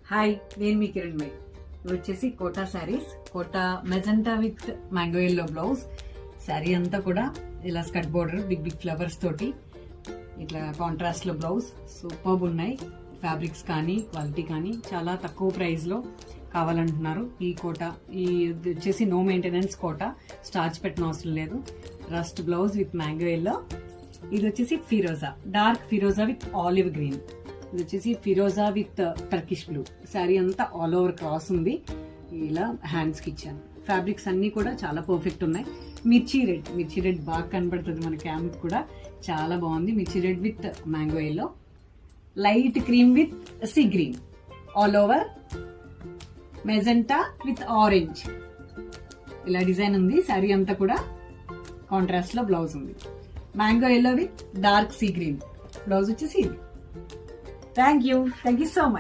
Hi, నేను మీ Kiran my. ఇవి వచ్చేసి Kota saris. Kota magenta with mango yellow blouse. Sari అంతా కూడా ఇలా skirt border big big flowers తోటి ఇట్లా కాంట్రాస్ట్ లో బ్లౌజ్. సూపర్బ్ ఉన్నాయి. ఫ్యాబ్రిక్స్ కానీ క్వాలిటీ కానీ చాలా తక్కువ ప్రైస్ లో కావాలంటున్నారు. ఈ కోటా వచ్చేసి నో మెయింటెనెన్స్ కోటా, స్టార్చ్ పెట్టిన అవసరం లేదు. Rust blouse with mango yellow. ఇది వచ్చేసి ఫిరోజా, డార్క్ ఫిరోజా విత్ ఆలివ్ గ్రీన్. ఇది వచ్చేసి ఫిరోజా విత్ టర్కిష్ బ్లూ. శారీ అంతా ఆల్ ఓవర్ క్రాస్ ఉంది. ఇలా హ్యాండ్స్ కి ఇచ్చాను. ఫ్యాబ్రిక్స్ అన్ని కూడా చాలా పర్ఫెక్ట్ ఉన్నాయి. మిర్చి రెడ్ బాగా కనబడుతుంది మన క్యామ్ కూడా. చాలా బాగుంది. మిర్చి red with mango yellow, light cream with sea green, all over magenta with orange. ఇలా డిజైన్ ఉంది. శారీ అంతా కూడా కాంట్రాస్ట్ లో బ్లౌజ్ ఉంది. Mango yellow with dark sea green. Blouse వచ్చేసి ఇది. Thank you so much.